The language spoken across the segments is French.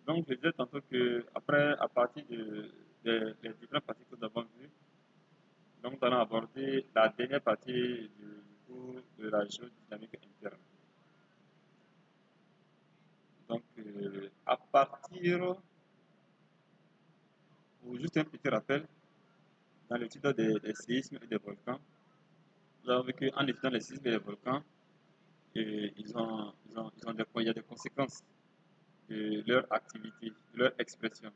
Donc, je disais tantôt que après, à partir des différentes parties que nous avons vues, donc nous allons aborder la dernière partie du cours de la géodynamique interne. Donc, à partir, ou juste un petit rappel, dans l'étude des séismes et des volcans, nous avons vu qu'en étudiant les séismes et les volcans, il y a des conséquences de leur activité, de leur expression.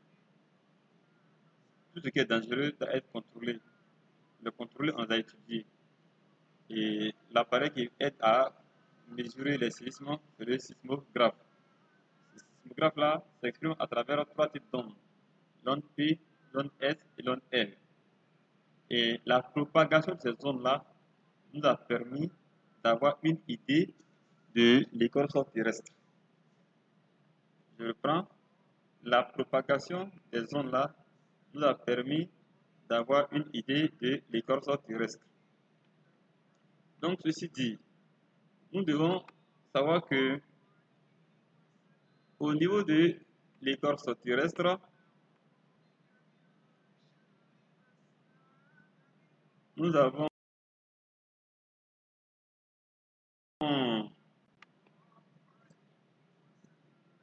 Tout ce qui est dangereux doit être contrôlé. Le contrôler, on l'a étudié. Et l'appareil qui aide à mesurer les séismes, c'est le sismographe. Ce sismographe-là s'exprime à travers trois types d'ondes. L'onde P, l'onde S et l'onde L. Et la propagation de ces ondes-là nous a permis d'avoir une idée de l'écorce terrestre. Je reprends. La propagation des ondes-là nous a permis d'avoir une idée de l'écorce terrestre. Donc, ceci dit, nous devons savoir que au niveau de l'écorce terrestre, nous avons,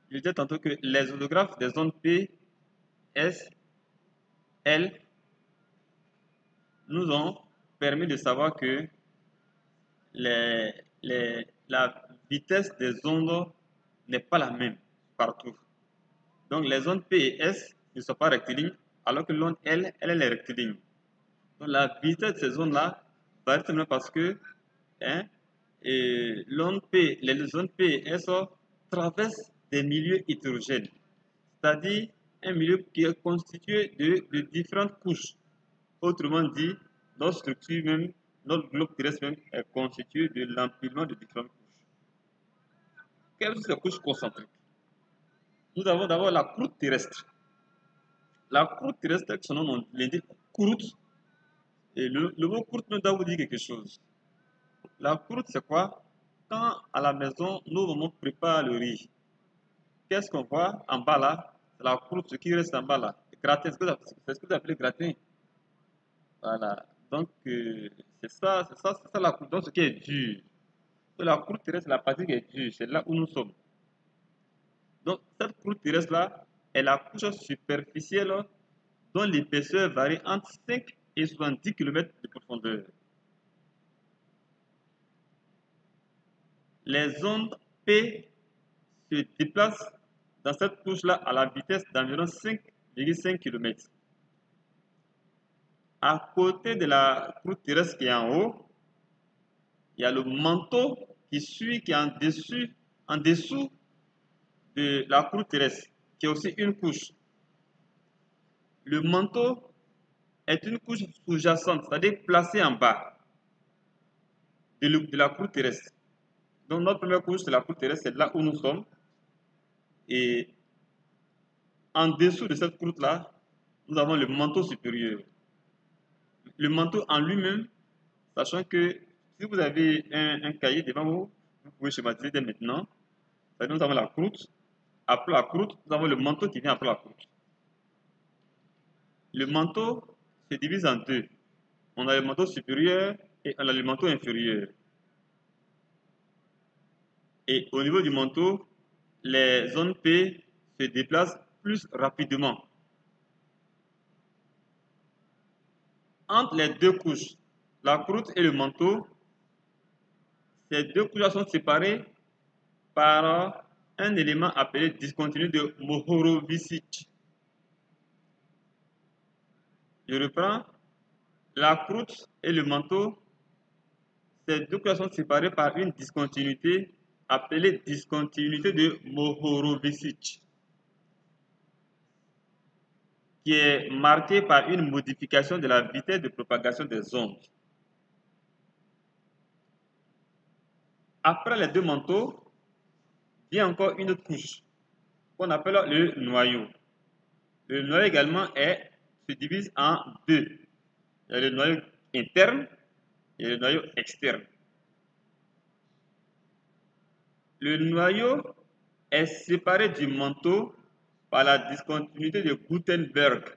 je disais tantôt que les holographes des ondes P, S, L nous ont permis de savoir que la vitesse des ondes n'est pas la même partout. Donc les ondes P et S ne sont pas rectilignes, alors que l'onde L, elle est rectiligne. Donc la vitesse de ces ondes-là varie simplement parce que les ondes P et S traversent des milieux hétérogènes, c'est-à-dire un milieu qui est constitué de différentes couches. Autrement dit, notre structure même, notre globe terrestre même est constitué de l'empilement de différentes couches. Quelles sont ces couches concentriques? Nous avons d'abord la croûte terrestre. La croûte terrestre, son nom l'indique, croûte. Et le mot croûte nous doit vous dire quelque chose. La croûte, c'est quoi? Quand à la maison, nos mamans préparent le riz, qu'est-ce qu'on voit en bas là? C'est la croûte, ce qui reste en bas là. Gratin, c'est ce que vous appelez gratin. Voilà. Donc, c'est ça la croûte. Donc, ce qui est dur. Donc, la croûte terrestre, c'est la partie qui est dure. C'est là où nous sommes. Donc, cette croûte terrestre là est la couche superficielle dont l'épaisseur varie entre 5 et 70 km de profondeur. Les ondes P se déplacent dans cette couche-là à la vitesse d'environ 5,5 km. À côté de la croûte terrestre qui est en haut, il y a le manteau qui suit, qui est en dessous de la croûte terrestre, qui est aussi une couche. Le manteau est une couche sous-jacente, c'est-à-dire placée en bas de la croûte terrestre. Donc notre première couche, c'est la croûte terrestre, c'est là où nous sommes. Et en dessous de cette croûte-là, nous avons le manteau supérieur. Le manteau en lui-même, sachant que si vous avez un cahier devant vous, vous pouvez schématiser dès maintenant. Nous avons la croûte. Après la croûte, nous avons le manteau qui vient après la croûte. Le manteau se divise en deux. On a le manteau supérieur et on a le manteau inférieur. Et au niveau du manteau, les zones P se déplacent plus rapidement. Entre les deux couches, la croûte et le manteau, ces deux couches sont séparées par un élément appelé discontinu de Mohorovičić. Je reprends. La croûte et le manteau, ces deux couches sont séparées par une discontinuité appelée discontinuité de Mohorovičić, qui est marquée par une modification de la vitesse de propagation des ondes. Après les deux manteaux, vient encore une autre couche qu'on appelle le noyau. Le noyau également se divise en deux. Il y a le noyau interne et le noyau externe. Le noyau est séparé du manteau par la discontinuité de Gutenberg.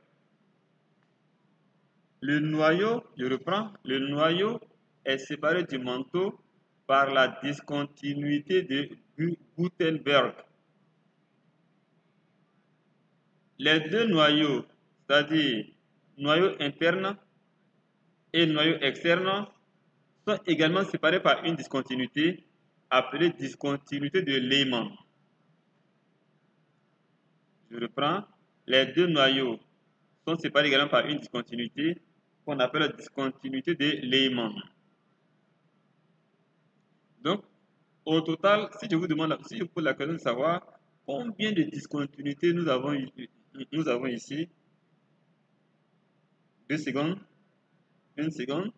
Le noyau, je reprends, le noyau est séparé du manteau par la discontinuité de Gutenberg. Les deux noyaux, c'est-à-dire noyau interne et noyau externe, sont également séparés par une discontinuité appelée discontinuité de Lehmann. Je reprends. Les deux noyaux sont séparés également par une discontinuité qu'on appelle la discontinuité de Lehmann. Donc, au total, si je vous demande, si je vous pose la question de savoir combien de discontinuités nous avons ici, 2 secondes, 1 seconde.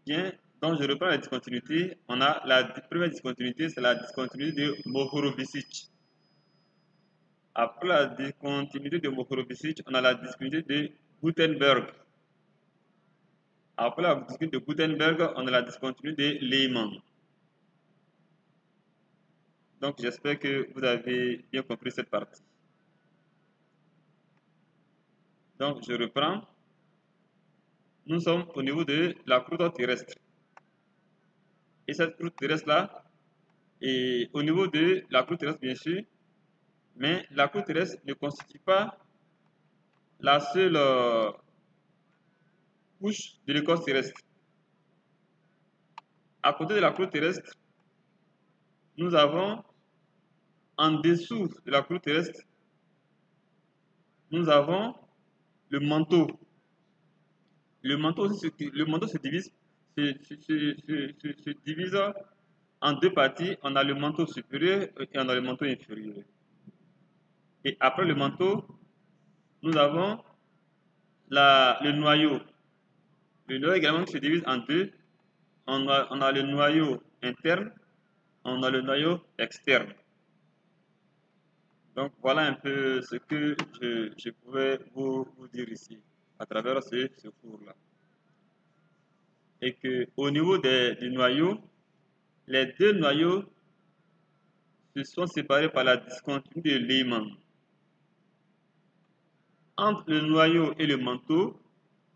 Bien, donc je reprends la discontinuité. On a la première discontinuité, c'est la discontinuité de Mohorovičić. Après la discontinuité de Mohorovičić, on a la discontinuité de Gutenberg. Après la discontinuité de Gutenberg, on a la discontinuité de Lehmann. Donc j'espère que vous avez bien compris cette partie. Donc je reprends. Nous sommes au niveau de la croûte terrestre. Et cette croûte terrestre-là est au niveau de la croûte terrestre, bien sûr, mais la croûte terrestre ne constitue pas la seule couche de l'écorce terrestre. À côté de la croûte terrestre, nous avons en dessous de la croûte terrestre, nous avons le manteau. Le manteau se divise en deux parties. On a le manteau supérieur et on a le manteau inférieur. Et après le manteau, nous avons le noyau. Le noyau également se divise en deux. On a le noyau interne, on a le noyau externe. Donc voilà un peu ce que je pouvais vous dire ici à travers ce cours-là. Et que au niveau du noyau, les deux noyaux se sont séparés par la discontinuité de Lehmann. Entre le noyau et le manteau,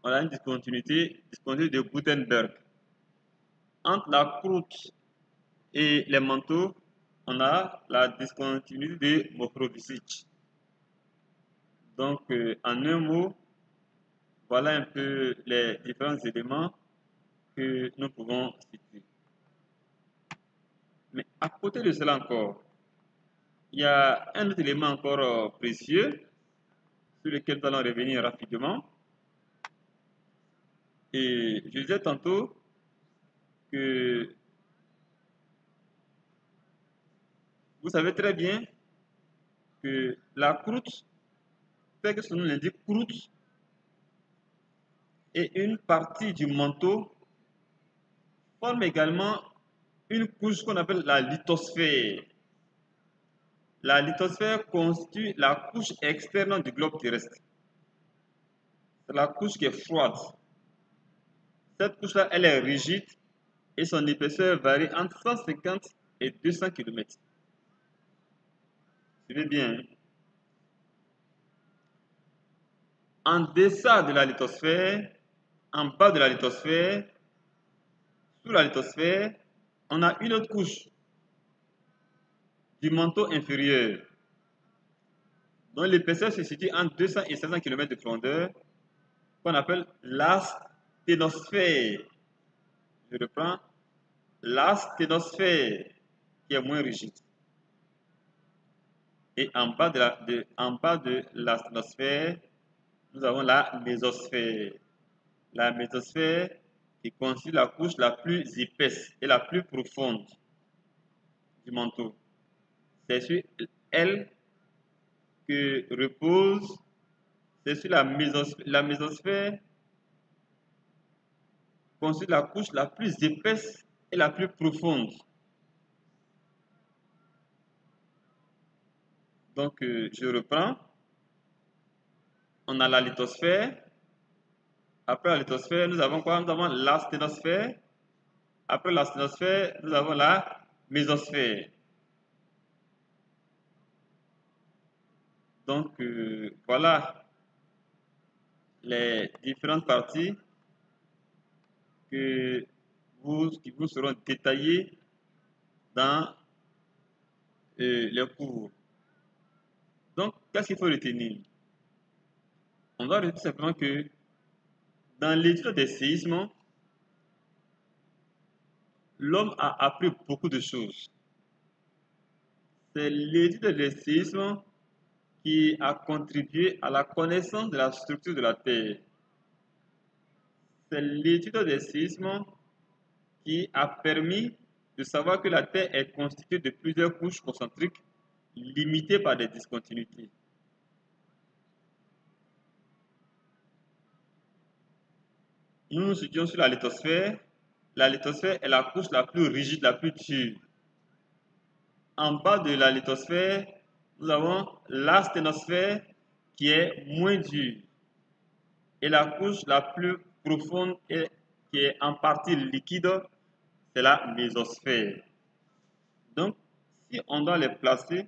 on a une discontinuité de Gutenberg. Entre la croûte et les manteaux, on a la discontinuité de Mohorovičić. Donc, en un mot, voilà un peu les différents éléments que nous pouvons citer. Mais à côté de cela encore, il y a un autre élément encore précieux sur lequel nous allons revenir rapidement. Et je disais tantôt que vous savez très bien que la croûte, tel que son nom l'indique, croûte, et une partie du manteau forme également une couche qu'on appelle la lithosphère. La lithosphère constitue la couche externe du globe terrestre. C'est la couche qui est froide. Cette couche-là, elle est rigide et son épaisseur varie entre 150 et 200 km. Suivez bien. Hein? En deçà de la lithosphère, en bas de la lithosphère, sous la lithosphère, on a une autre couche du manteau inférieur, dont l'épaisseur se situe entre 200 et 500 km de profondeur, qu'on appelle l'asténosphère. Je reprends, l'asténosphère, qui est moins rigide. Et en bas de l'asténosphère, nous avons la mésosphère. La mésosphère qui constitue la couche la plus épaisse et la plus profonde du manteau. C'est sur elle que repose, c'est sur la mésosphère constitue la couche la plus épaisse et la plus profonde. Donc, je reprends. On a la lithosphère. Après la lithosphère, nous avons quoi? Nous avons l'asténosphère. Après la sténosphère, nous avons la mésosphère. Donc, voilà les différentes parties qui vous seront détaillées dans les cours. Donc, qu'est-ce qu'il faut retenir? On doit retenir simplement que dans l'étude des séismes, l'homme a appris beaucoup de choses. C'est l'étude des séismes qui a contribué à la connaissance de la structure de la Terre. C'est l'étude des séismes qui a permis de savoir que la Terre est constituée de plusieurs couches concentriques limitées par des discontinuités. Nous nous situons sur la lithosphère. La lithosphère est la couche la plus rigide, la plus dure. En bas de la lithosphère, nous avons la sténosphère qui est moins dure. Et la couche la plus profonde et qui est en partie liquide, c'est la mésosphère. Donc, si on doit les placer,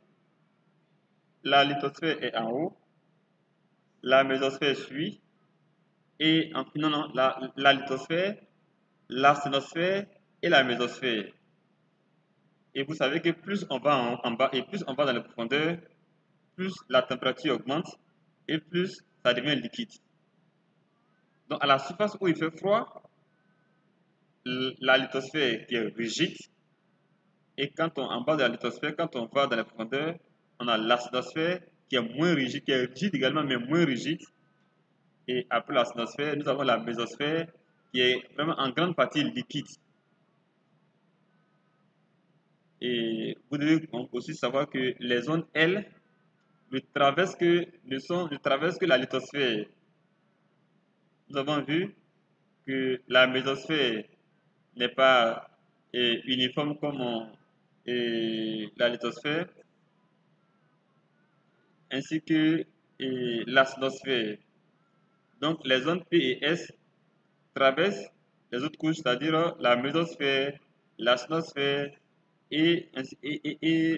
la lithosphère est en haut, la mésosphère suit, et en finant la lithosphère, la sténosphère et la mésosphère. Et vous savez que plus on va en bas et plus on va dans les profondeurs, plus la température augmente et plus ça devient liquide. Donc à la surface où il fait froid, la lithosphère qui est rigide, et en bas de la lithosphère, quand on va dans les profondeurs, on a l'asténosphère qui est moins rigide, qui est rigide également, mais moins rigide. Et après l'asténosphère, nous avons la mésosphère qui est vraiment en grande partie liquide. Et vous devez aussi savoir que les zones L ne traversent que la lithosphère. Nous avons vu que la mésosphère n'est pas uniforme comme la lithosphère, ainsi que l'asténosphère. Donc les zones P et S traversent les autres couches, c'est-à-dire la mésosphère, l'asténosphère et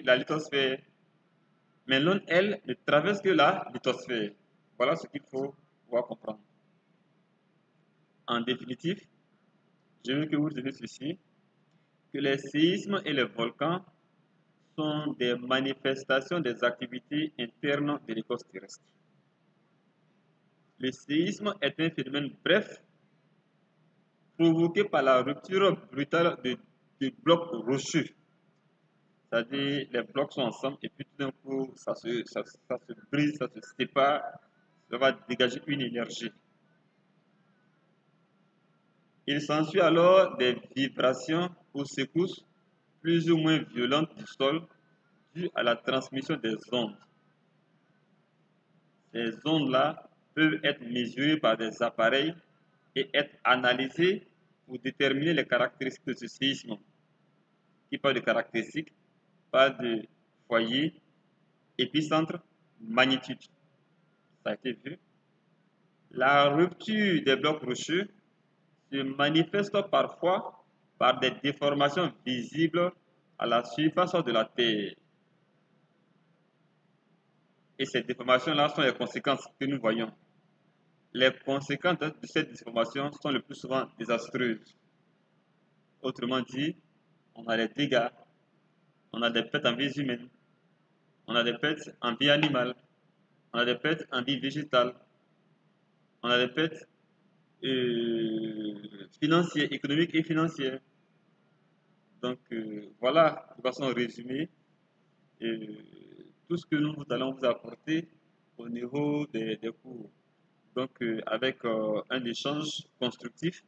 la lithosphère. Mais l'onde L ne traverse que la lithosphère. Voilà ce qu'il faut pouvoir comprendre. En définitive, je veux que vous reteniez ceci, que les séismes et les volcans sont des manifestations des activités internes de l'écorce terrestre. Le séisme est un phénomène bref provoqué par la rupture brutale de blocs rocheux. C'est-à-dire les blocs sont ensemble et puis tout d'un coup ça se brise, ça se sépare, ça va dégager une énergie. Il s'ensuit alors des vibrations ou secousses plus ou moins violentes du sol dues à la transmission des ondes. Ces ondes-là peuvent être mesurées par des appareils et être analysées pour déterminer les caractéristiques de ce séisme. Qui parle de caractéristiques, parle de foyer, épicentre, magnitude. Ça a été vu. La rupture des blocs rocheux se manifeste parfois par des déformations visibles à la surface de la Terre. Et ces déformations-là sont les conséquences que nous voyons. Les conséquences de cette déformation sont le plus souvent désastreuses. Autrement dit, on a des dégâts, on a des pertes en vie humaine, on a des pertes en vie animale, on a des pertes en vie végétale, on a des pertes financières, économiques et financières. Donc voilà, de façon résumée, tout ce que nous allons vous apporter au niveau des cours. Donc avec un échange constructif,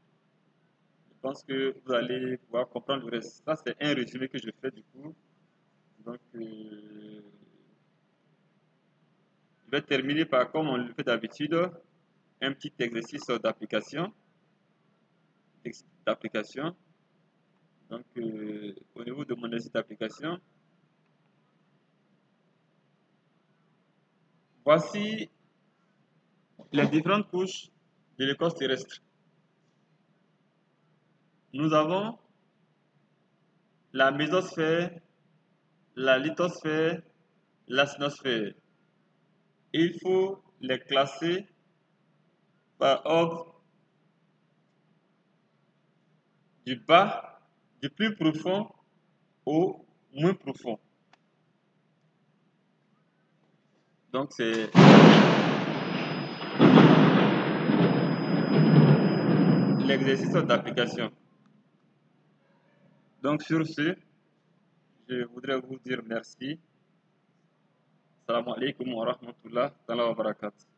je pense que vous allez pouvoir comprendre le reste. Ça, c'est un résumé que je fais du cours. Donc je vais terminer par, comme on le fait d'habitude, un petit exercice d'application. Donc, au niveau de mon exercice d'application, voici les différentes couches de l'écorce terrestre. Nous avons la mésosphère, la lithosphère, l'asthenosphère. Il faut les classer par ordre du bas, du plus profond au moins profond. Donc c'est l'exercice d'application. Donc sur ce, je voudrais vous dire merci. Assalamu alaikum wa rahmatullah wa barakatuh.